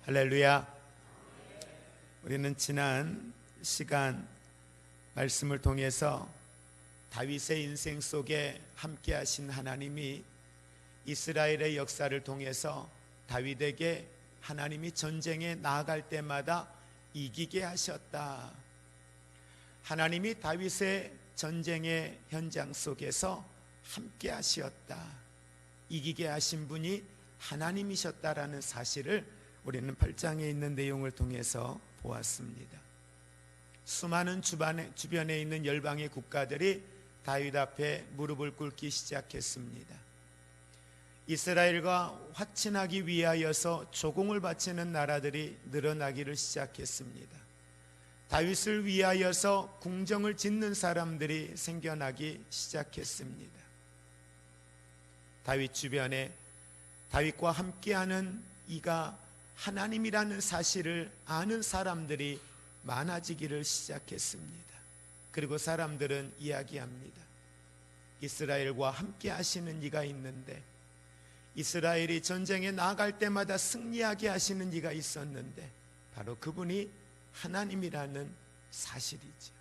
할렐루야. 우리는 지난 시간 말씀을 통해서 다윗의 인생 속에 함께 하신 하나님이 이스라엘의 역사를 통해서 다윗에게 하나님이 전쟁에 나아갈 때마다 이기게 하셨다. 하나님이 다윗의 전쟁의 현장 속에서 함께 하시었다. 이기게 하신 분이 하나님이셨다라는 사실을 우리는 8장에 있는 내용을 통해서 보았습니다. 수많은 주변에 있는 열방의 국가들이 다윗 앞에 무릎을 꿇기 시작했습니다. 이스라엘과 화친하기 위하여서 조공을 바치는 나라들이 늘어나기를 시작했습니다. 다윗을 위하여서 궁정을 짓는 사람들이 생겨나기 시작했습니다. 다윗 주변에 다윗과 함께하는 이가 하나님이라는 사실을 아는 사람들이 많아지기를 시작했습니다. 그리고 사람들은 이야기합니다. 이스라엘과 함께 하시는 이가 있는데, 이스라엘이 전쟁에 나아갈 때마다 승리하게 하시는 이가 있었는데 바로 그분이 하나님이라는 사실이죠.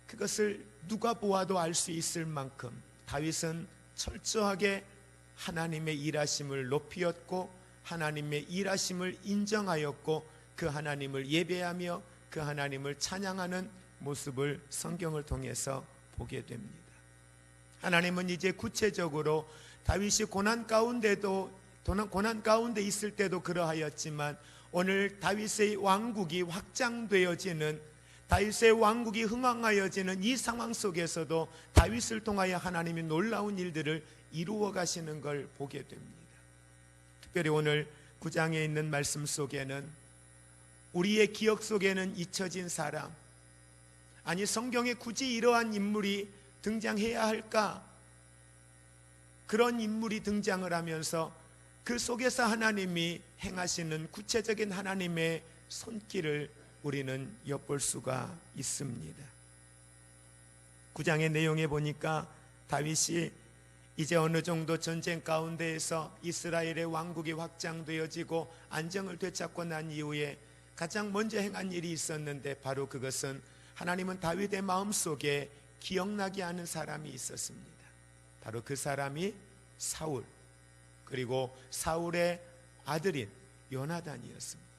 그것을 누가 보아도 알 수 있을 만큼 다윗은 철저하게 하나님의 일하심을 높이었고 하나님의 일하심을 인정하였고 그 하나님을 예배하며 그 하나님을 찬양하는 모습을 성경을 통해서 보게 됩니다. 하나님은 이제 구체적으로 다윗이 고난 가운데 있을 때도 그러하였지만 오늘 다윗의 왕국이 확장되어지는, 다윗의 왕국이 흥왕하여지는 이 상황 속에서도 다윗을 통하여 하나님이 놀라운 일들을 이루어 가시는 걸 보게 됩니다. 특별히 오늘 9장에 있는 말씀 속에는 우리의 기억 속에는 잊혀진 사람, 아니 성경에 굳이 이러한 인물이 등장해야 할까? 그런 인물이 등장을 하면서 그 속에서 하나님이 행하시는 구체적인 하나님의 손길을 우리는 엿볼 수가 있습니다. 9장의 내용에 보니까 다윗이 이제 어느 정도 전쟁 가운데에서 이스라엘의 왕국이 확장되어지고 안정을 되찾고 난 이후에 가장 먼저 행한 일이 있었는데 바로 그것은 하나님은 다윗의 마음속에 기억나게 하는 사람이 있었습니다. 바로 그 사람이 사울, 그리고 사울의 아들인 요나단이었습니다.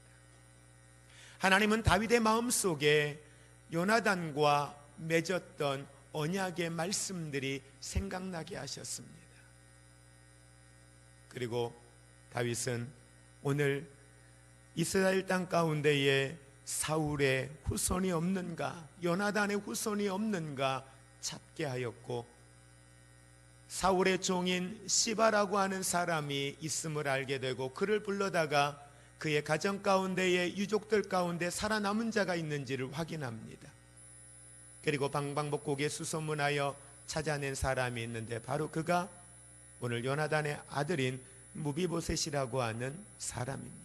하나님은 다윗의 마음속에 요나단과 맺었던 언약의 말씀들이 생각나게 하셨습니다. 그리고 다윗은 오늘 이스라엘 땅 가운데에 사울의 후손이 없는가, 요나단의 후손이 없는가 찾게 하였고, 사울의 종인 시바라고 하는 사람이 있음을 알게 되고 그를 불러다가 그의 가정 가운데에 유족들 가운데 살아남은 자가 있는지를 확인합니다. 그리고 방방곡곡에 수소문하여 찾아낸 사람이 있는데 바로 그가 오늘 요나단의 아들인 무비보셋이라고 하는 사람입니다.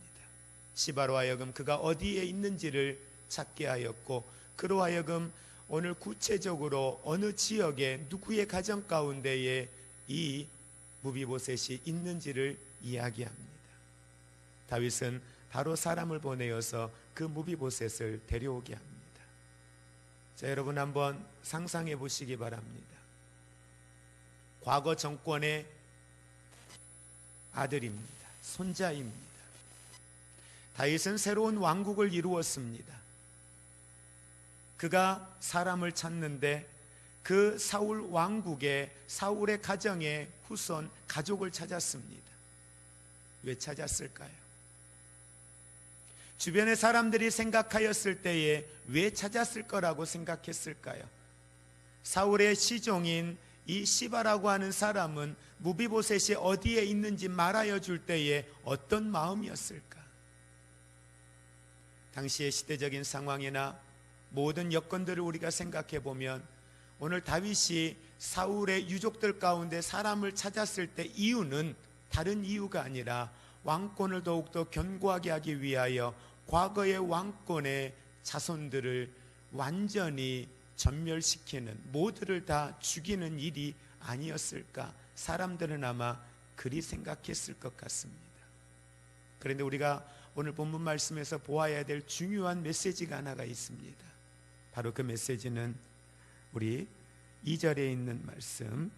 시바로 하여금 그가 어디에 있는지를 찾게 하였고 그로 하여금 오늘 구체적으로 어느 지역에 누구의 가정 가운데에 이 무비보셋이 있는지를 이야기합니다. 다윗은 바로 사람을 보내어서 그 무비보셋을 데려오게 합니다. 자, 여러분 한번 상상해 보시기 바랍니다. 과거 정권의 아들입니다. 손자입니다. 다윗은 새로운 왕국을 이루었습니다. 그가 사람을 찾는데 그 사울 왕국의 사울의 가정의 후손 가족을 찾았습니다. 왜 찾았을까요? 주변의 사람들이 생각하였을 때에 왜 찾았을 거라고 생각했을까요? 사울의 시종인 이 시바라고 하는 사람은 무비보셋이 어디에 있는지 말하여 줄 때에 어떤 마음이었을까? 당시의 시대적인 상황이나 모든 여건들을 우리가 생각해 보면 오늘 다윗이 사울의 유족들 가운데 사람을 찾았을 때 이유는 다른 이유가 아니라 왕권을 더욱더 견고하게 하기 위하여 과거의 왕권의 자손들을 완전히 전멸시키는, 모두를 다 죽이는 일이 아니었을까? 사람들은 아마 그리 생각했을 것 같습니다. 그런데 우리가 오늘 본문 말씀에서 보아야 될 중요한 메시지가 하나가 있습니다. 바로 그 메시지는 우리 2절에 있는 말씀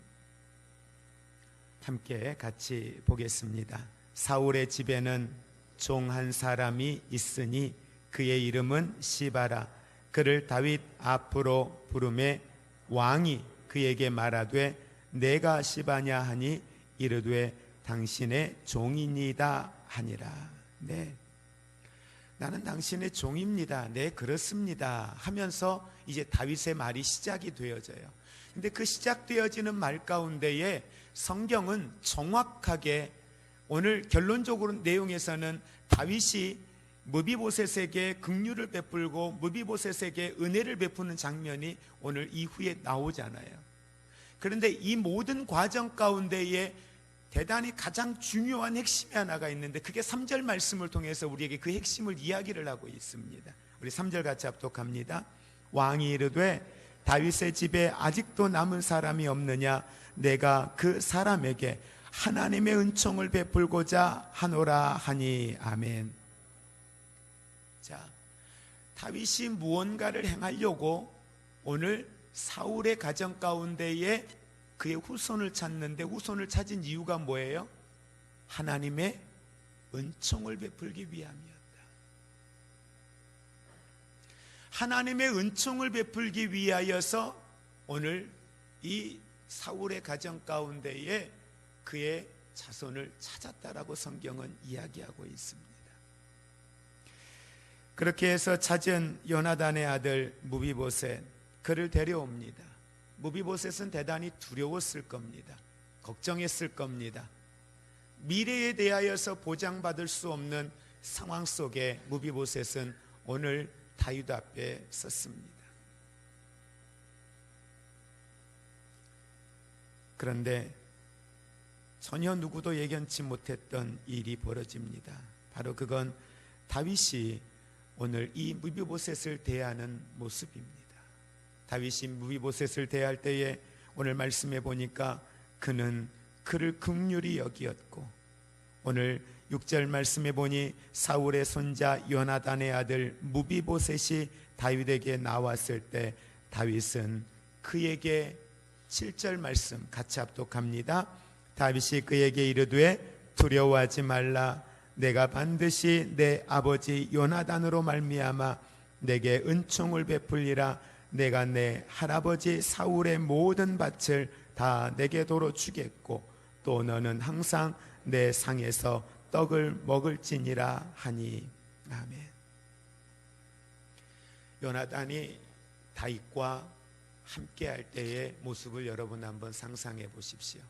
함께 같이 보겠습니다. 사울의 집에는 종 한 사람이 있으니 그의 이름은 시바라. 그를 다윗 앞으로 부르매 왕이 그에게 말하되 내가 시바냐 하니 이르되 당신의 종이니이다 하니라. 네, 나는 당신의 종입니다. 네, 그렇습니다 하면서 이제 다윗의 말이 시작이 되어져요. 근데 그 시작되어지는 말 가운데에 성경은 정확하게 오늘 결론적으로 내용에서는 다윗이 무비보셋에게 긍휼을 베풀고 무비보셋에게 은혜를 베푸는 장면이 오늘 이후에 나오잖아요. 그런데 이 모든 과정 가운데에 대단히 가장 중요한 핵심이 하나가 있는데 그게 3절 말씀을 통해서 우리에게 그 핵심을 이야기를 하고 있습니다. 우리 3절 같이 합독합니다. 왕이 이르되 다윗의 집에 아직도 남은 사람이 없느냐? 내가 그 사람에게 하나님의 은총을 베풀고자 하노라 하니. 아멘. 자, 다윗이 무언가를 행하려고 오늘 사울의 가정 가운데에 그의 후손을 찾는데 후손을 찾은 이유가 뭐예요? 하나님의 은총을 베풀기 위함이었다. 하나님의 은총을 베풀기 위하여서 오늘 이 사울의 가정 가운데에 그의 자손을 찾았다라고 성경은 이야기하고 있습니다. 그렇게 해서 찾은 요나단의 아들 무비보셋, 그를 데려옵니다. 무비보셋은 대단히 두려웠을 겁니다. 걱정했을 겁니다. 미래에 대하여서 보장받을 수 없는 상황 속에 무비보셋은 오늘 다윗 앞에 섰습니다. 그런데 전혀 누구도 예견치 못했던 일이 벌어집니다. 바로 그건 다윗이 오늘 이 무비보셋을 대하는 모습입니다. 다윗이 무비보셋을 대할 때에 오늘 말씀해 보니까 그는 그를 긍휼히 여기었고, 오늘 6절 말씀해 보니 사울의 손자 요나단의 아들 무비보셋이 다윗에게 나왔을 때 다윗은 그에게 7절 말씀 같이 합독합니다. 다윗이 그에게 이르되 두려워하지 말라. 내가 반드시 내 아버지 요나단으로 말미암아 내게 은총을 베풀리라. 내가 내 할아버지 사울의 모든 밭을 다 내게 도로 주겠고 또 너는 항상 내 상에서 떡을 먹을지니라 하니. 아멘. 요나단이 다윗과 함께 할 때의 모습을 여러분 한번 상상해 보십시오.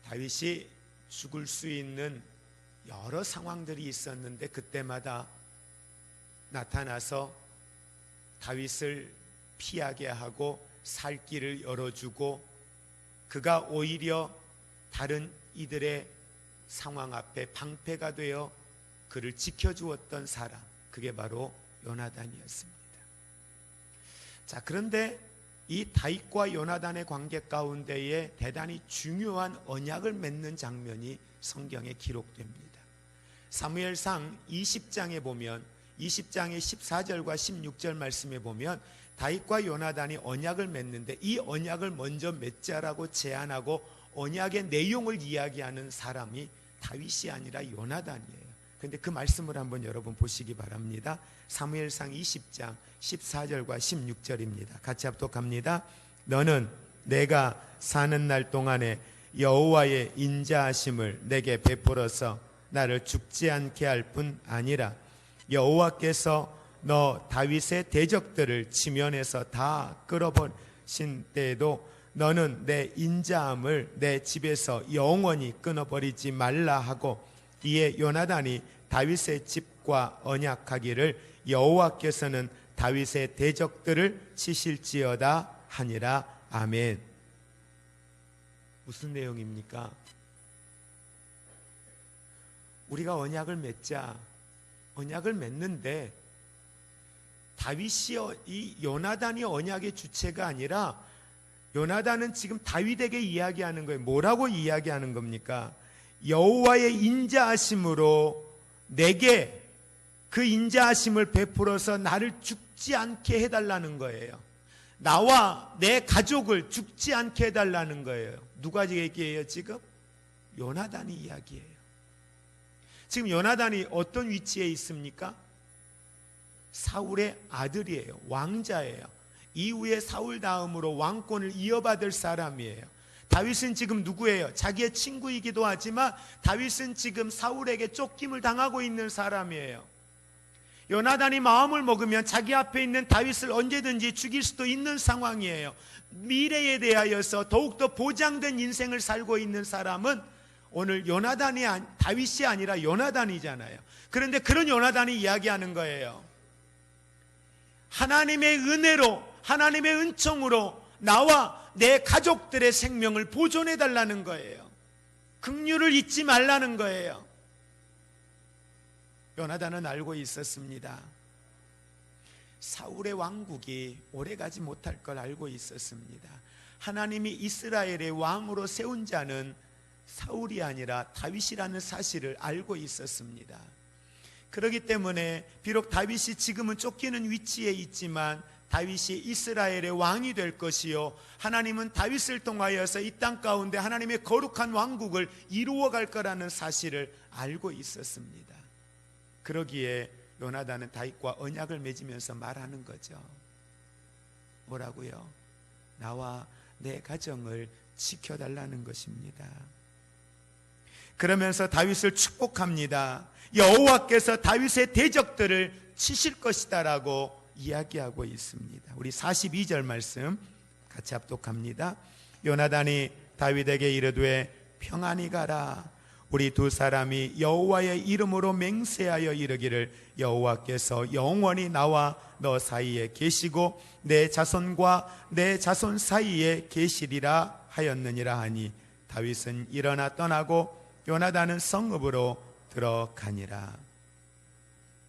다윗이 죽을 수 있는 여러 상황들이 있었는데 그때마다 나타나서 다윗을 피하게 하고 살 길을 열어주고 그가 오히려 다른 이들의 상황 앞에 방패가 되어 그를 지켜주었던 사람, 그게 바로 요나단이었습니다. 자, 그런데 이 다윗과 요나단의 관계 가운데에 대단히 중요한 언약을 맺는 장면이 성경에 기록됩니다. 사무엘상 20장에 보면 20장의 14절과 16절 말씀에 보면 다윗과 요나단이 언약을 맺는데 이 언약을 먼저 맺자라고 제안하고 언약의 내용을 이야기하는 사람이 다윗이 아니라 요나단이에요. 그런데 그 말씀을 한번 여러분 보시기 바랍니다. 사무엘상 20장 14절과 16절입니다. 같이 합독합니다. 너는 내가 사는 날 동안에 여호와의 인자하심을 내게 베풀어서 나를 죽지 않게 할 뿐 아니라 여호와께서 너 다윗의 대적들을 지면에서 다 끌어버리신 때에도 너는 내 인자함을 내 집에서 영원히 끊어버리지 말라 하고, 이에 요나단이 다윗의 집과 언약하기를 여호와께서는 다윗의 대적들을 치실지어다 하니라. 아멘. 무슨 내용입니까? 우리가 언약을 맺자. 언약을 맺는데 다윗이 이 요나단이 언약의 주체가 아니라 요나단은 지금 다윗에게 이야기하는 거예요. 뭐라고 이야기하는 겁니까? 여호와의 인자하심으로 내게 그 인자하심을 베풀어서 나를 죽지 않게 해달라는 거예요. 나와 내 가족을 죽지 않게 해달라는 거예요. 누가 얘기해요 지금? 요나단이 이야기해요. 지금 요나단이 어떤 위치에 있습니까? 사울의 아들이에요. 왕자예요. 이후에 사울 다음으로 왕권을 이어받을 사람이에요. 다윗은 지금 누구예요? 자기의 친구이기도 하지만 다윗은 지금 사울에게 쫓김을 당하고 있는 사람이에요. 요나단이 마음을 먹으면 자기 앞에 있는 다윗을 언제든지 죽일 수도 있는 상황이에요. 미래에 대하여서 더욱더 보장된 인생을 살고 있는 사람은 오늘 다윗이 아니라 요나단이잖아요. 그런데 그런 요나단이 이야기하는 거예요. 하나님의 은혜로, 하나님의 은총으로 나와 내 가족들의 생명을 보존해 달라는 거예요. 긍휼을 잊지 말라는 거예요. 요나단은 알고 있었습니다. 사울의 왕국이 오래가지 못할 걸 알고 있었습니다. 하나님이 이스라엘의 왕으로 세운 자는 사울이 아니라 다윗이라는 사실을 알고 있었습니다. 그렇기 때문에 비록 다윗이 지금은 쫓기는 위치에 있지만 다윗이 이스라엘의 왕이 될 것이요, 하나님은 다윗을 통하여서 이 땅 가운데 하나님의 거룩한 왕국을 이루어갈 거라는 사실을 알고 있었습니다. 그러기에 요나단은 다윗과 언약을 맺으면서 말하는 거죠. 뭐라고요? 나와 내 가정을 지켜달라는 것입니다. 그러면서 다윗을 축복합니다. 여호와께서 다윗의 대적들을 치실 것이다 라고 이야기하고 있습니다. 우리 42절 말씀 같이 합독합니다. 요나단이 다윗에게 이르되 평안히 가라. 우리 두 사람이 여호와의 이름으로 맹세하여 이르기를 여호와께서 영원히 나와 너 사이에 계시고 내 자손과 내 자손 사이에 계시리라 하였느니라 하니 다윗은 일어나 떠나고 요나단은 성읍으로 들어가니라.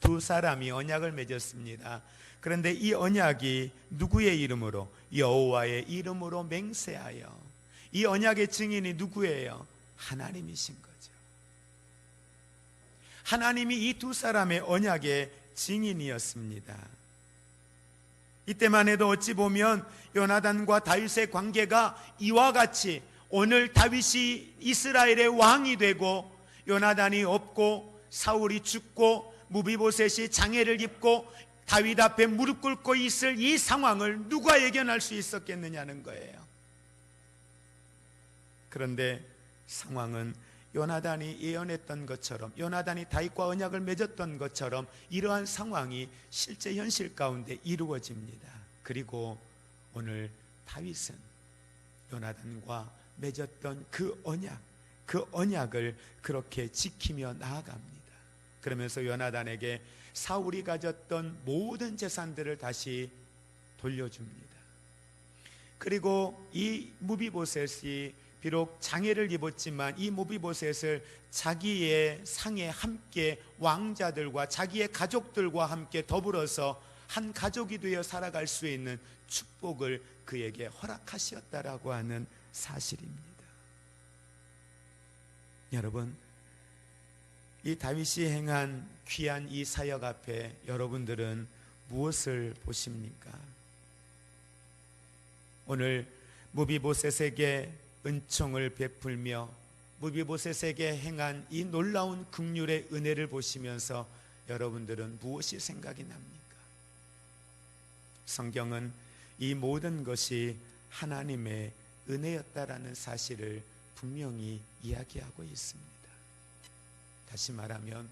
두 사람이 언약을 맺었습니다. 그런데 이 언약이 누구의 이름으로? 여호와의 이름으로 맹세하여. 이 언약의 증인이 누구예요? 하나님이신 거죠. 하나님이 이 두 사람의 언약의 증인이었습니다. 이때만 해도 어찌 보면 요나단과 다윗의 관계가 이와 같이 오늘 다윗이 이스라엘의 왕이 되고 요나단이 없고 사울이 죽고 무비보셋이 장애를 입고 다윗 앞에 무릎 꿇고 있을 이 상황을 누가 예견할 수 있었겠느냐는 거예요. 그런데 상황은 요나단이 예언했던 것처럼, 요나단이 다윗과 언약을 맺었던 것처럼 이러한 상황이 실제 현실 가운데 이루어집니다. 그리고 오늘 다윗은 요나단과 맺었던 그 언약을 그렇게 지키며 나아갑니다. 그러면서 요나단에게 사울이 가졌던 모든 재산들을 다시 돌려줍니다. 그리고 이 무비보셋이 비록 장애를 입었지만 이 무비보셋을 자기의 상에 함께 왕자들과 자기의 가족들과 함께 더불어서 한 가족이 되어 살아갈 수 있는 축복을 그에게 허락하셨다라고 하는 사실입니다. 여러분, 이 다윗이 행한 귀한 이 사역 앞에 여러분들은 무엇을 보십니까? 오늘 무비보셋에게 은총을 베풀며 무비보셋에게 행한 이 놀라운 긍휼의 은혜를 보시면서 여러분들은 무엇이 생각이 납니까? 성경은 이 모든 것이 하나님의 은혜였다라는 사실을 분명히 이야기하고 있습니다. 다시 말하면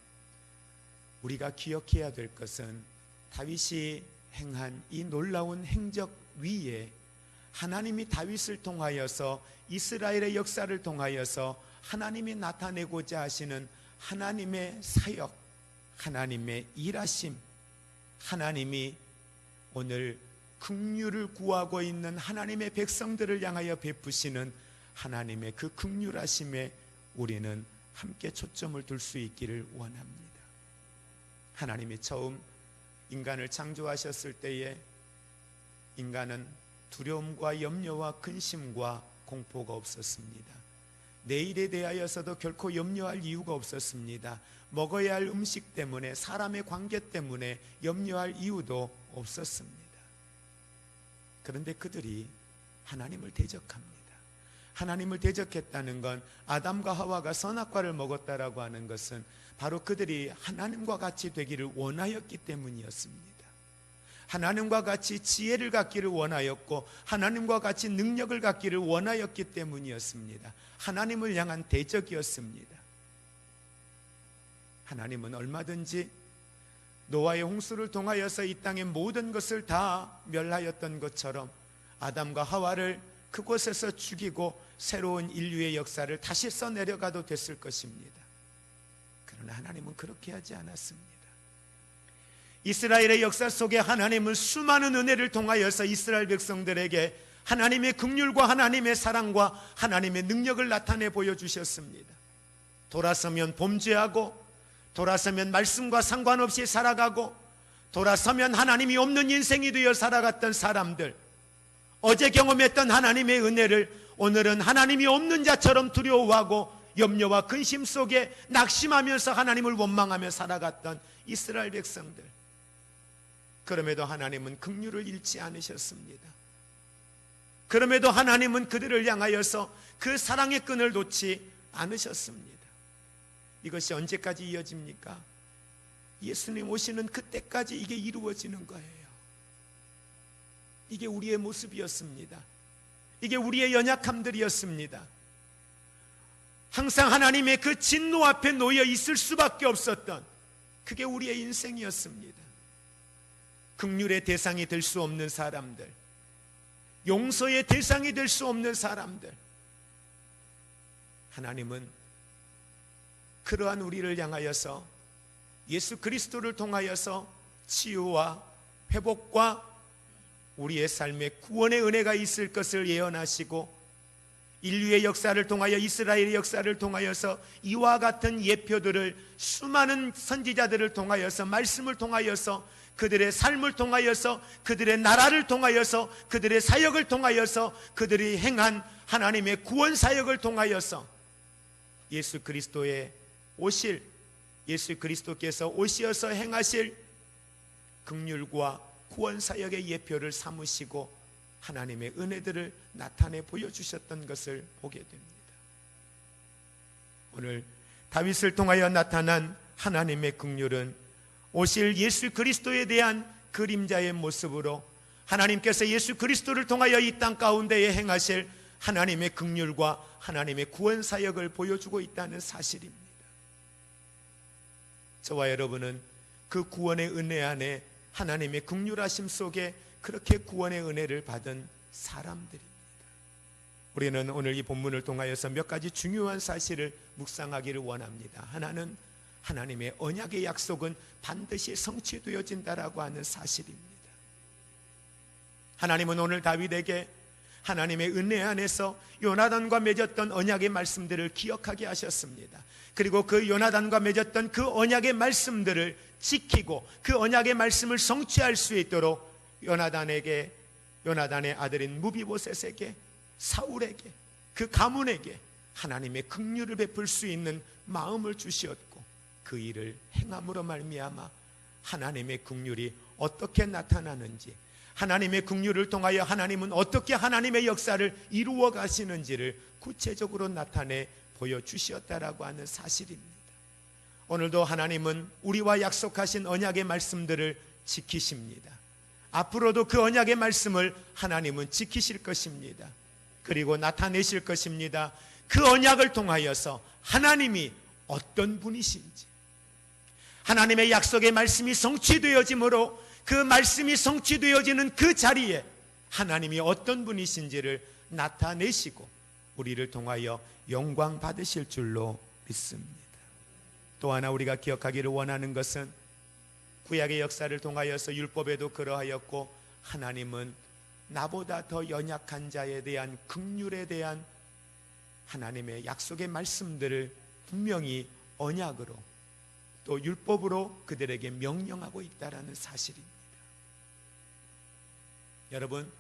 우리가 기억해야 될 것은 다윗이 행한 이 놀라운 행적 위에 하나님이 다윗을 통하여서 이스라엘의 역사를 통하여서 하나님이 나타내고자 하시는 하나님의 사역, 하나님의 일하심, 하나님이 오늘 긍휼을 구하고 있는 하나님의 백성들을 향하여 베푸시는 하나님의 그 긍휼하심에 우리는 함께 초점을 둘 수 있기를 원합니다. 하나님이 처음 인간을 창조하셨을 때에 인간은 두려움과 염려와 근심과 공포가 없었습니다. 내일에 대하여서도 결코 염려할 이유가 없었습니다. 먹어야 할 음식 때문에, 사람의 관계 때문에 염려할 이유도 없었습니다. 그런데 그들이 하나님을 대적합니다. 하나님을 대적했다는 건, 아담과 하와가 선악과를 먹었다라고 하는 것은 바로 그들이 하나님과 같이 되기를 원하였기 때문이었습니다. 하나님과 같이 지혜를 갖기를 원하였고, 하나님과 같이 능력을 갖기를 원하였기 때문이었습니다. 하나님을 향한 대적이었습니다. 하나님은 얼마든지 노아의 홍수를 통하여서 이 땅의 모든 것을 다 멸하였던 것처럼 아담과 하와를 그곳에서 죽이고 새로운 인류의 역사를 다시 써내려가도 됐을 것입니다. 그러나 하나님은 그렇게 하지 않았습니다. 이스라엘의 역사 속에 하나님은 수많은 은혜를 통하여서 이스라엘 백성들에게 하나님의 긍휼과 하나님의 사랑과 하나님의 능력을 나타내 보여주셨습니다. 돌아서면 범죄하고, 돌아서면 말씀과 상관없이 살아가고, 돌아서면 하나님이 없는 인생이 되어 살아갔던 사람들, 어제 경험했던 하나님의 은혜를 오늘은 하나님이 없는 자처럼 두려워하고 염려와 근심 속에 낙심하면서 하나님을 원망하며 살아갔던 이스라엘 백성들, 그럼에도 하나님은 긍휼을 잃지 않으셨습니다. 그럼에도 하나님은 그들을 향하여서 그 사랑의 끈을 놓지 않으셨습니다. 이것이 언제까지 이어집니까? 예수님 오시는 그때까지 이게 이루어지는 거예요. 이게 우리의 모습이었습니다. 이게 우리의 연약함들이었습니다. 항상 하나님의 그 진노 앞에 놓여 있을 수밖에 없었던, 그게 우리의 인생이었습니다. 긍휼의 대상이 될 수 없는 사람들, 용서의 대상이 될 수 없는 사람들, 하나님은 그러한 우리를 향하여서 예수 그리스도를 통하여서 치유와 회복과 우리의 삶에 구원의 은혜가 있을 것을 예언하시고, 인류의 역사를 통하여, 이스라엘의 역사를 통하여서 이와 같은 예표들을 수많은 선지자들을 통하여서, 말씀을 통하여서, 그들의 삶을 통하여서, 그들의 나라를 통하여서, 그들의 사역을 통하여서, 그들이 행한 하나님의 구원 사역을 통하여서 예수 그리스도의 오실, 예수 그리스도께서 오시어서 행하실 긍휼과 구원 사역의 예표를 삼으시고 하나님의 은혜들을 나타내 보여주셨던 것을 보게 됩니다. 오늘 다윗을 통하여 나타난 하나님의 긍휼은 오실 예수 그리스도에 대한 그림자의 모습으로 하나님께서 예수 그리스도를 통하여 이 땅 가운데에 행하실 하나님의 긍휼과 하나님의 구원 사역을 보여주고 있다는 사실입니다. 저와 여러분은 그 구원의 은혜 안에, 하나님의 긍휼하심 속에 그렇게 구원의 은혜를 받은 사람들입니다. 우리는 오늘 이 본문을 통하여서 몇 가지 중요한 사실을 묵상하기를 원합니다. 하나는 하나님의 언약의 약속은 반드시 성취되어진다라고 하는 사실입니다. 하나님은 오늘 다윗에게 하나님의 은혜 안에서 요나단과 맺었던 언약의 말씀들을 기억하게 하셨습니다. 그리고 그 요나단과 맺었던 그 언약의 말씀들을 지키고 그 언약의 말씀을 성취할 수 있도록 요나단의 아들인 무비보셋에게, 사울에게, 그 가문에게 하나님의 긍휼을 베풀 수 있는 마음을 주시었고, 그 일을 행함으로 말미암아 하나님의 긍휼이 어떻게 나타나는지, 하나님의 긍휼을 통하여 하나님은 어떻게 하나님의 역사를 이루어 가시는지를 구체적으로 나타내 보여주셨다라고 하는 사실입니다. 오늘도 하나님은 우리와 약속하신 언약의 말씀들을 지키십니다. 앞으로도 그 언약의 말씀을 하나님은 지키실 것입니다. 그리고 나타내실 것입니다. 그 언약을 통하여서 하나님이 어떤 분이신지, 하나님의 약속의 말씀이 성취되어짐으로 그 말씀이 성취되어지는 그 자리에 하나님이 어떤 분이신지를 나타내시고 우리를 통하여 영광 받으실 줄로 믿습니다. 또 하나 우리가 기억하기를 원하는 것은 구약의 역사를 통하여서 율법에도 그러하였고, 하나님은 나보다 더 연약한 자에 대한 긍휼에 대한 하나님의 약속의 말씀들을 분명히 언약으로 또 율법으로 그들에게 명령하고 있다라는 사실입니다. 여러분,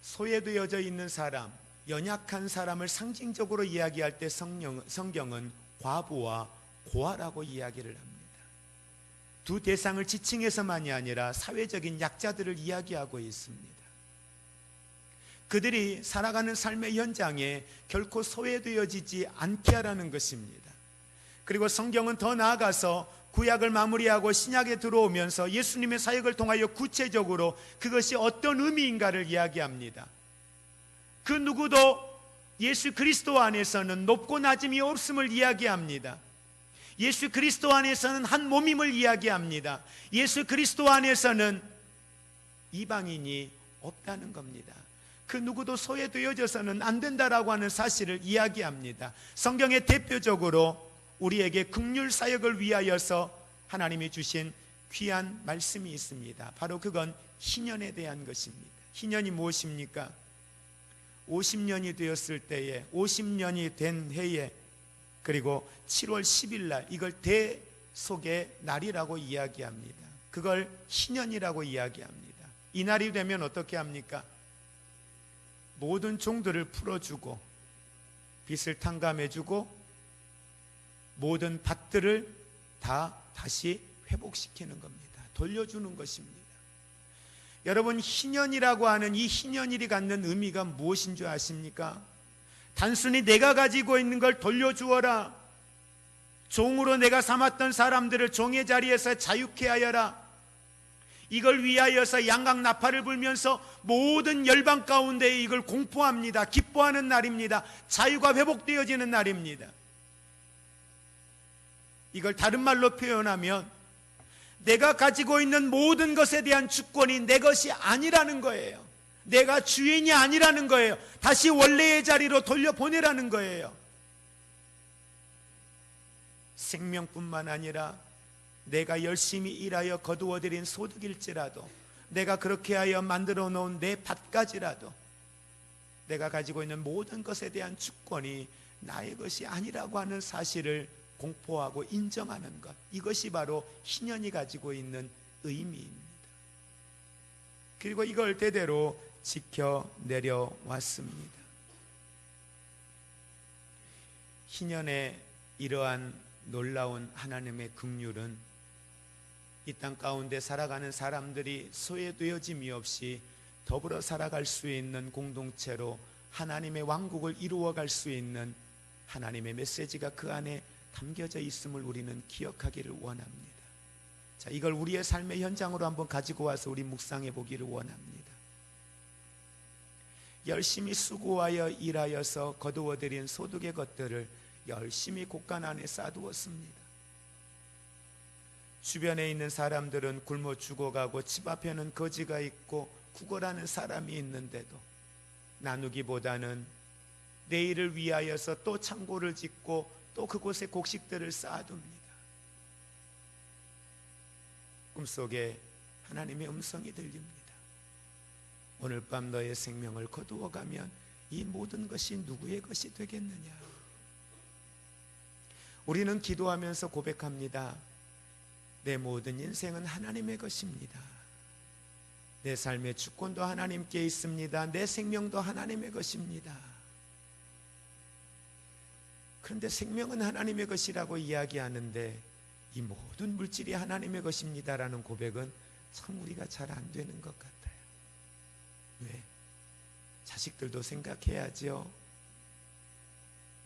소외되어져 있는 사람, 연약한 사람을 상징적으로 이야기할 때 성경은 과부와 고아라고 이야기를 합니다. 두 대상을 지칭해서만이 아니라 사회적인 약자들을 이야기하고 있습니다. 그들이 살아가는 삶의 현장에 결코 소외되어지지 않게 하라는 것입니다. 그리고 성경은 더 나아가서 구약을 마무리하고 신약에 들어오면서 예수님의 사역을 통하여 구체적으로 그것이 어떤 의미인가를 이야기합니다. 그 누구도 예수 그리스도 안에서는 높고 낮음이 없음을 이야기합니다. 예수 그리스도 안에서는 한 몸임을 이야기합니다. 예수 그리스도 안에서는 이방인이 없다는 겁니다. 그 누구도 소외되어져서는 안 된다라고 하는 사실을 이야기합니다. 성경에 대표적으로 우리에게 긍휼 사역을 위하여서 하나님이 주신 귀한 말씀이 있습니다. 바로 그건 희년에 대한 것입니다. 희년이 무엇입니까? 50년이 되었을 때에, 50년이 된 해에, 그리고 7월 10일 날, 이걸 대속의 날이라고 이야기합니다. 그걸 희년이라고 이야기합니다. 이 날이 되면 어떻게 합니까? 모든 종들을 풀어주고 빚을 탕감해주고 모든 밭들을 다시 회복시키는 겁니다. 돌려주는 것입니다. 여러분, 희년이라고 하는 이 희년일이 갖는 의미가 무엇인 줄 아십니까? 단순히 내가 가지고 있는 걸 돌려주어라, 종으로 내가 삼았던 사람들을 종의 자리에서 자유케 하여라, 이걸 위하여서 양각 나팔을 불면서 모든 열방 가운데 이걸 공포합니다. 기뻐하는 날입니다. 자유가 회복되어지는 날입니다. 이걸 다른 말로 표현하면 내가 가지고 있는 모든 것에 대한 주권이 내 것이 아니라는 거예요. 내가 주인이 아니라는 거예요. 다시 원래의 자리로 돌려보내라는 거예요. 생명뿐만 아니라 내가 열심히 일하여 거두어들인 소득일지라도, 내가 그렇게 하여 만들어 놓은 내 밭까지라도, 내가 가지고 있는 모든 것에 대한 주권이 나의 것이 아니라고 하는 사실을 공포하고 인정하는 것, 이것이 바로 희년이 가지고 있는 의미입니다. 그리고 이걸 대대로 지켜 내려왔습니다. 희년의 이러한 놀라운 하나님의 긍휼은 이 땅 가운데 살아가는 사람들이 소외되어짐이 없이 더불어 살아갈 수 있는 공동체로 하나님의 왕국을 이루어갈 수 있는 하나님의 메시지가 그 안에 담겨져 있음을 우리는 기억하기를 원합니다. 자, 이걸 우리의 삶의 현장으로 한번 가지고 와서 우리 묵상해 보기를 원합니다. 열심히 수고하여 일하여서 거두어들인 소득의 것들을 열심히 곳간 안에 쌓아두었습니다. 주변에 있는 사람들은 굶어 죽어가고 집 앞에는 거지가 있고 구걸하는 사람이 있는데도 나누기보다는 내일을 위하여서 또 창고를 짓고 또 그곳에 곡식들을 쌓아둡니다. 꿈속에 하나님의 음성이 들립니다. 오늘 밤 너의 생명을 거두어가면 이 모든 것이 누구의 것이 되겠느냐? 우리는 기도하면서 고백합니다. 내 모든 인생은 하나님의 것입니다. 내 삶의 주권도 하나님께 있습니다. 내 생명도 하나님의 것입니다. 그런데 생명은 하나님의 것이라고 이야기하는데 이 모든 물질이 하나님의 것입니다라는 고백은 참 우리가 잘 안 되는 것 같아요. 왜? 자식들도 생각해야죠.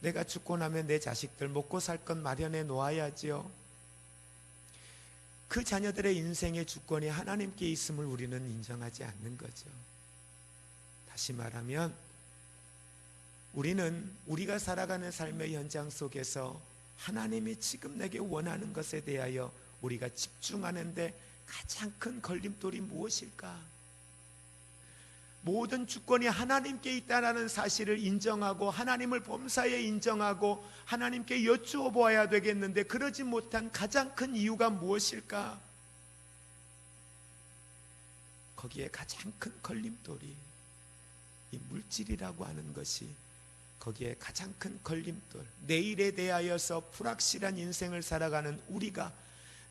내가 죽고 나면 내 자식들 먹고 살 것 마련해 놓아야죠. 그 자녀들의 인생의 주권이 하나님께 있음을 우리는 인정하지 않는 거죠. 다시 말하면 우리는 우리가 살아가는 삶의 현장 속에서 하나님이 지금 내게 원하는 것에 대하여 우리가 집중하는데 가장 큰 걸림돌이 무엇일까? 모든 주권이 하나님께 있다는 사실을 인정하고 하나님을 범사에 인정하고 하나님께 여쭈어 보아야 되겠는데 그러지 못한 가장 큰 이유가 무엇일까? 거기에 가장 큰 걸림돌이 이 물질이라고 하는 것이 거기에 가장 큰 걸림돌, 내일에 대하여서 불확실한 인생을 살아가는 우리가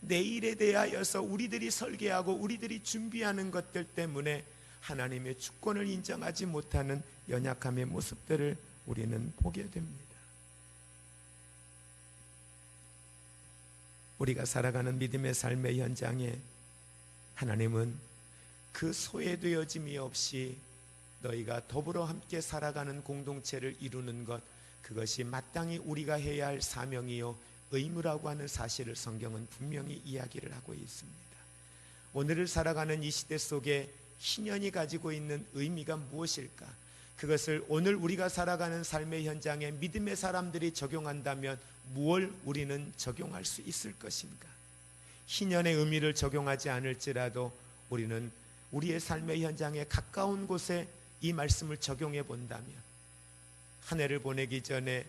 내일에 대하여서 우리들이 설계하고 우리들이 준비하는 것들 때문에 하나님의 주권을 인정하지 못하는 연약함의 모습들을 우리는 보게 됩니다. 우리가 살아가는 믿음의 삶의 현장에 하나님은 그 소외되어짐이 없이 너희가 더불어 함께 살아가는 공동체를 이루는 것, 그것이 마땅히 우리가 해야 할 사명이요 의무라고 하는 사실을 성경은 분명히 이야기를 하고 있습니다. 오늘을 살아가는 이 시대 속에 신년이 가지고 있는 의미가 무엇일까? 그것을 오늘 우리가 살아가는 삶의 현장에 믿음의 사람들이 적용한다면 무엇을 우리는 적용할 수 있을 것인가? 신년의 의미를 적용하지 않을지라도 우리는 우리의 삶의 현장에 가까운 곳에 이 말씀을 적용해 본다면, 한 해를 보내기 전에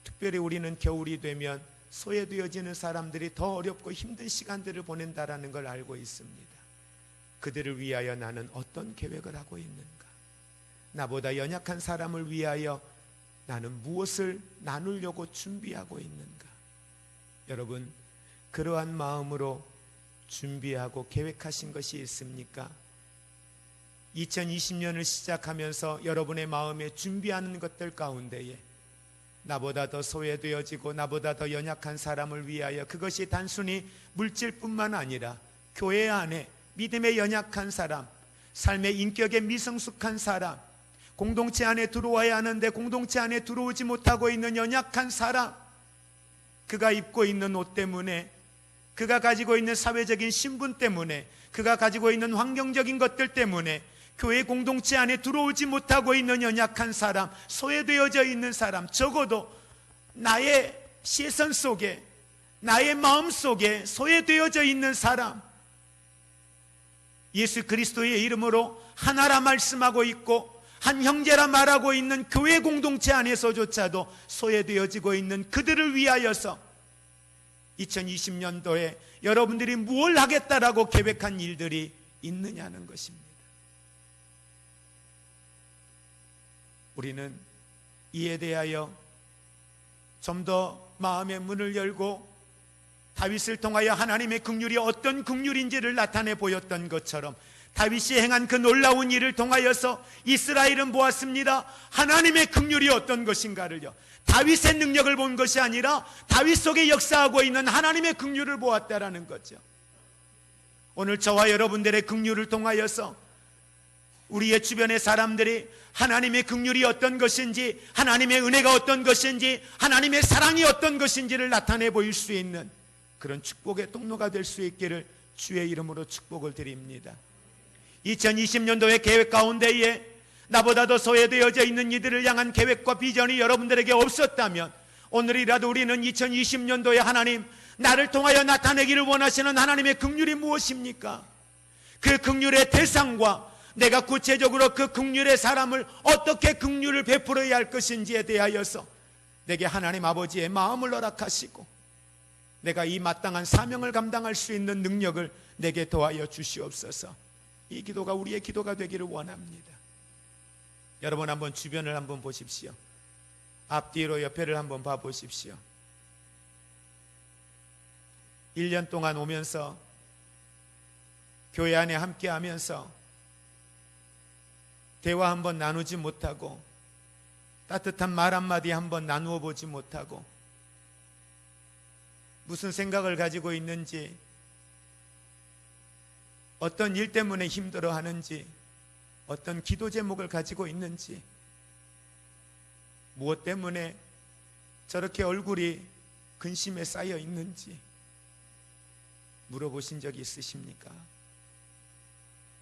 특별히 우리는 겨울이 되면 소외되어지는 사람들이 더 어렵고 힘든 시간들을 보낸다라는 걸 알고 있습니다. 그들을 위하여 나는 어떤 계획을 하고 있는가? 나보다 연약한 사람을 위하여 나는 무엇을 나누려고 준비하고 있는가? 여러분, 그러한 마음으로 준비하고 계획하신 것이 있습니까? 2020년을 시작하면서 여러분의 마음에 준비하는 것들 가운데에 나보다 더 소외되어지고 나보다 더 연약한 사람을 위하여, 그것이 단순히 물질뿐만 아니라 교회 안에 믿음의 연약한 사람, 삶의 인격에 미성숙한 사람, 공동체 안에 들어와야 하는데 공동체 안에 들어오지 못하고 있는 연약한 사람, 그가 입고 있는 옷 때문에, 그가 가지고 있는 사회적인 신분 때문에, 그가 가지고 있는 환경적인 것들 때문에 교회 공동체 안에 들어오지 못하고 있는 연약한 사람, 소외되어져 있는 사람, 적어도 나의 시선 속에, 나의 마음 속에 소외되어져 있는 사람, 예수 그리스도의 이름으로 하나라 말씀하고 있고 한 형제라 말하고 있는 교회 공동체 안에서조차도 소외되어지고 있는 그들을 위하여서 2020년도에 여러분들이 무엇을 하겠다라고 계획한 일들이 있느냐는 것입니다. 우리는 이에 대하여 좀 더 마음의 문을 열고 다윗을 통하여 하나님의 긍휼이 어떤 긍휼인지를 나타내 보였던 것처럼, 다윗이 행한 그 놀라운 일을 통하여서 이스라엘은 보았습니다. 하나님의 긍휼이 어떤 것인가를요. 다윗의 능력을 본 것이 아니라 다윗 속에 역사하고 있는 하나님의 긍휼을 보았다라는 거죠. 오늘 저와 여러분들의 긍휼을 통하여서 우리의 주변의 사람들이 하나님의 긍휼이 어떤 것인지, 하나님의 은혜가 어떤 것인지, 하나님의 사랑이 어떤 것인지를 나타내 보일 수 있는 그런 축복의 통로가 될 수 있기를 주의 이름으로 축복을 드립니다. 2020년도의 계획 가운데에 나보다 더 소외되어져 있는 이들을 향한 계획과 비전이 여러분들에게 없었다면, 오늘이라도 우리는 2020년도에 하나님, 나를 통하여 나타내기를 원하시는 하나님의 긍휼이 무엇입니까? 그 긍휼의 대상과 내가 구체적으로 그 긍휼의 사람을 어떻게 긍휼을 베풀어야 할 것인지에 대하여서 내게 하나님 아버지의 마음을 허락하시고 내가 이 마땅한 사명을 감당할 수 있는 능력을 내게 더하여 주시옵소서. 이 기도가 우리의 기도가 되기를 원합니다. 여러분, 한번 주변을 한번 보십시오. 앞뒤로 옆에를 한번 봐보십시오. 1년 동안 오면서 교회 안에 함께 하면서 대화 한번 나누지 못하고 따뜻한 말 한마디 한번 나누어 보지 못하고 무슨 생각을 가지고 있는지, 어떤 일 때문에 힘들어 하는지, 어떤 기도 제목을 가지고 있는지, 무엇 때문에 저렇게 얼굴이 근심에 쌓여 있는지 물어보신 적이 있으십니까?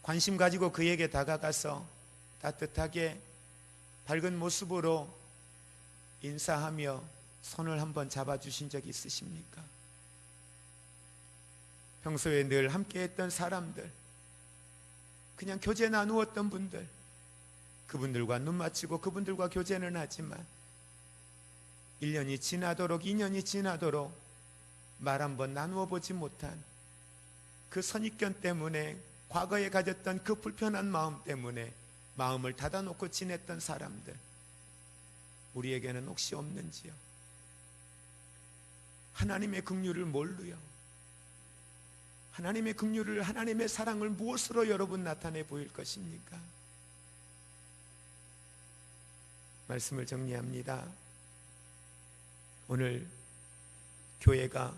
관심 가지고 그에게 다가가서 따뜻하게 밝은 모습으로 인사하며 손을 한번 잡아주신 적이 있으십니까? 평소에 늘 함께했던 사람들, 그냥 교제 나누었던 분들, 그분들과 눈 맞추고 그분들과 교제는 하지만 1년이 지나도록 2년이 지나도록 말 한번 나누어 보지 못한 그 선입견 때문에, 과거에 가졌던 그 불편한 마음 때문에 마음을 닫아놓고 지냈던 사람들, 우리에게는 혹시 없는지요? 하나님의 긍휼을 뭘로요? 하나님의 긍휼을, 하나님의 사랑을 무엇으로 여러분 나타내 보일 것입니까? 말씀을 정리합니다. 오늘 교회가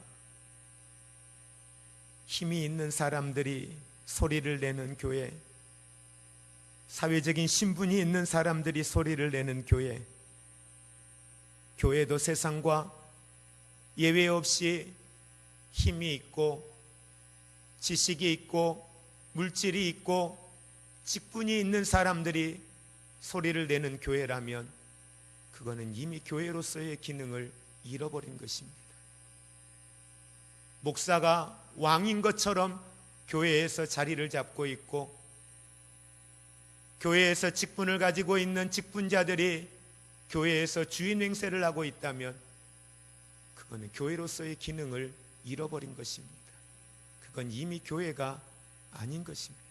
힘이 있는 사람들이 소리를 내는 교회, 사회적인 신분이 있는 사람들이 소리를 내는 교회, 교회도 세상과 예외 없이 힘이 있고 지식이 있고 물질이 있고 직분이 있는 사람들이 소리를 내는 교회라면 그거는 이미 교회로서의 기능을 잃어버린 것입니다. 목사가 왕인 것처럼 교회에서 자리를 잡고 있고 교회에서 직분을 가지고 있는 직분자들이 교회에서 주인 행세를 하고 있다면 그거는 교회로서의 기능을 잃어버린 것입니다. 그건 이미 교회가 아닌 것입니다.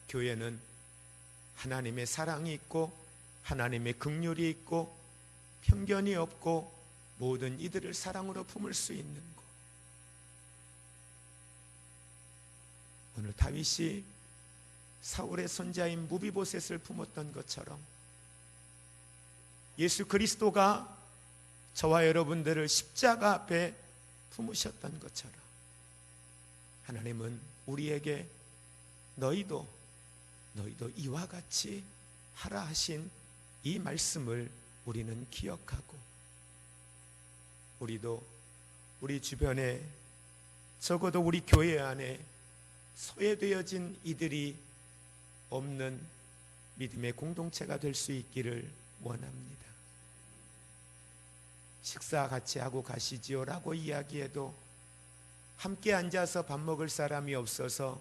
교회는 하나님의 사랑이 있고 하나님의 긍휼이 있고 편견이 없고 모든 이들을 사랑으로 품을 수 있는 것. 오늘 다윗이 사울의 손자인 무비보셋을 품었던 것처럼 예수 그리스도가 저와 여러분들을 십자가 앞에 품으셨던 것처럼 하나님은 우리에게 너희도 이와 같이 하라 하신 이 말씀을 우리는 기억하고 우리도 우리 주변에 적어도 우리 교회 안에 소외되어진 이들이 없는 믿음의 공동체가 될 수 있기를 원합니다. 식사 같이 하고 가시지요 라고 이야기해도 함께 앉아서 밥 먹을 사람이 없어서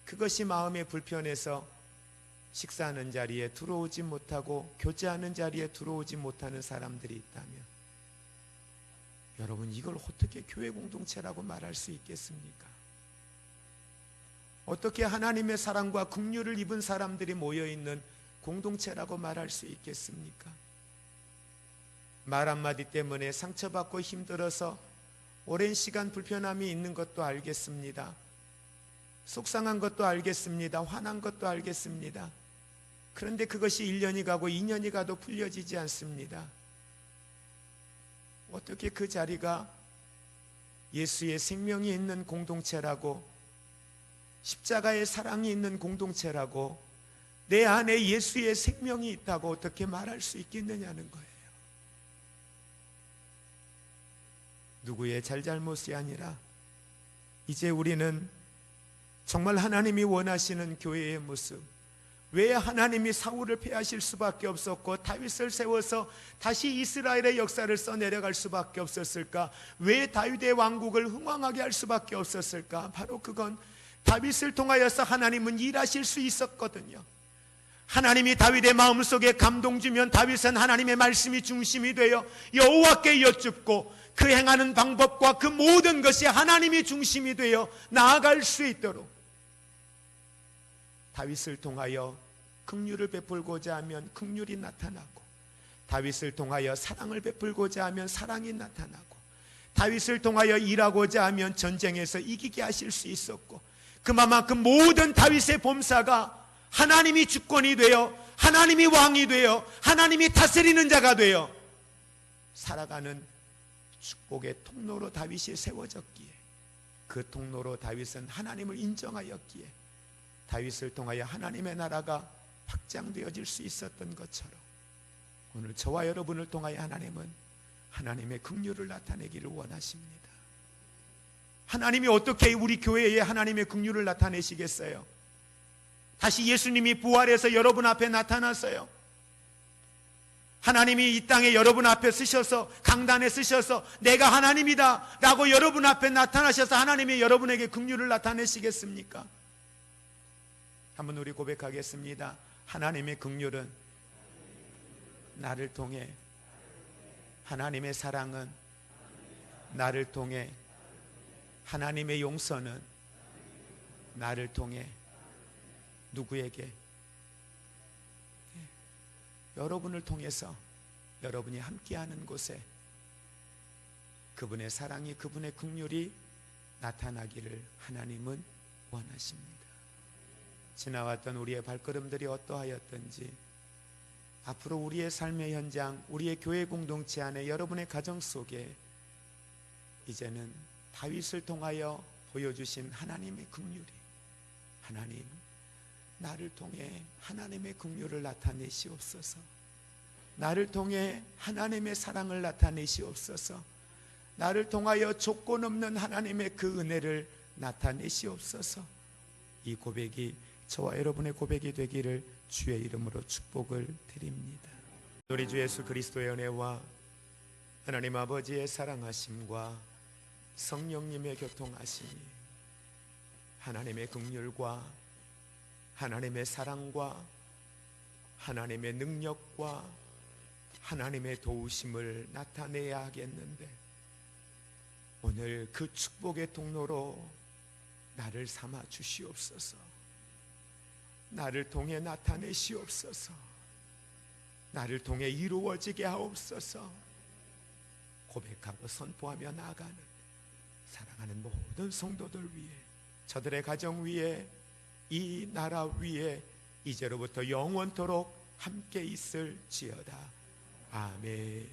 그것이 마음에 불편해서 식사하는 자리에 들어오지 못하고 교제하는 자리에 들어오지 못하는 사람들이 있다면 여러분 이걸 어떻게 교회 공동체라고 말할 수 있겠습니까? 어떻게 하나님의 사랑과 긍휼을 입은 사람들이 모여있는 공동체라고 말할 수 있겠습니까? 말 한마디 때문에 상처받고 힘들어서 오랜 시간 불편함이 있는 것도 알겠습니다. 속상한 것도 알겠습니다. 화난 것도 알겠습니다. 그런데 그것이 1년이 가고 2년이 가도 풀려지지 않습니다. 어떻게 그 자리가 예수의 생명이 있는 공동체라고, 십자가의 사랑이 있는 공동체라고, 내 안에 예수의 생명이 있다고 어떻게 말할 수 있겠느냐는 거예요. 누구의 잘잘못이 아니라 이제 우리는 정말 하나님이 원하시는 교회의 모습, 왜 하나님이 사울을 패하실 수밖에 없었고 다윗을 세워서 다시 이스라엘의 역사를 써내려갈 수밖에 없었을까? 왜 다윗의 왕국을 흥왕하게 할 수밖에 없었을까? 바로 그건 다윗을 통하여서 하나님은 일하실 수 있었거든요. 하나님이 다윗의 마음속에 감동 주면 다윗은 하나님의 말씀이 중심이 되어 여호와께 여쭙고 그 행하는 방법과 그 모든 것이 하나님이 중심이 되어 나아갈 수 있도록 다윗을 통하여 긍휼을 베풀고자 하면 긍휼이 나타나고, 다윗을 통하여 사랑을 베풀고자 하면 사랑이 나타나고, 다윗을 통하여 일하고자 하면 전쟁에서 이기게 하실 수 있었고, 그만큼 모든 다윗의 범사가 하나님이 주권이 되어 하나님이 왕이 되어 하나님이 다스리는 자가 되어 살아가는 축복의 통로로 다윗이 세워졌기에, 그 통로로 다윗은 하나님을 인정하였기에 다윗을 통하여 하나님의 나라가 확장되어질 수 있었던 것처럼 오늘 저와 여러분을 통하여 하나님은 하나님의 긍휼을 나타내기를 원하십니다. 하나님이 어떻게 우리 교회에 하나님의 긍휼을 나타내시겠어요? 다시 예수님이 부활해서 여러분 앞에 나타났어요. 하나님이 이 땅에 여러분 앞에 쓰셔서, 강단에 쓰셔서 내가 하나님이다 라고 여러분 앞에 나타나셔서 하나님이 여러분에게 긍휼을 나타내시겠습니까? 한번 우리 고백하겠습니다. 하나님의 긍휼은 나를 통해, 하나님의 사랑은 나를 통해, 하나님의 용서는 나를 통해 누구에게? 여러분을 통해서 여러분이 함께하는 곳에 그분의 사랑이, 그분의 긍휼이 나타나기를 하나님은 원하십니다. 지나왔던 우리의 발걸음들이 어떠하였든지 앞으로 우리의 삶의 현장, 우리의 교회 공동체 안에, 여러분의 가정 속에 이제는 다윗을 통하여 보여주신 하나님의 긍휼이, 하나님, 나를 통해 하나님의 긍휼을 나타내시옵소서. 나를 통해 하나님의 사랑을 나타내시옵소서. 나를 통하여 조건 없는 하나님의 그 은혜를 나타내시옵소서. 이 고백이 저와 여러분의 고백이 되기를 주의 이름으로 축복을 드립니다. 우리 주 예수 그리스도의 은혜와 하나님 아버지의 사랑하심과 성령님의 교통하심이, 하나님의 긍휼과 하나님의 사랑과 하나님의 능력과 하나님의 도우심을 나타내야 하겠는데, 오늘 그 축복의 통로로 나를 삼아 주시옵소서. 나를 통해 나타내시옵소서. 나를 통해 이루어지게 하옵소서. 고백하고 선포하며 나아가는 사랑하는 모든 성도들 위해, 저들의 가정 위에, 이 나라 위에 이제로부터 영원토록 함께 있을지어다. 아멘.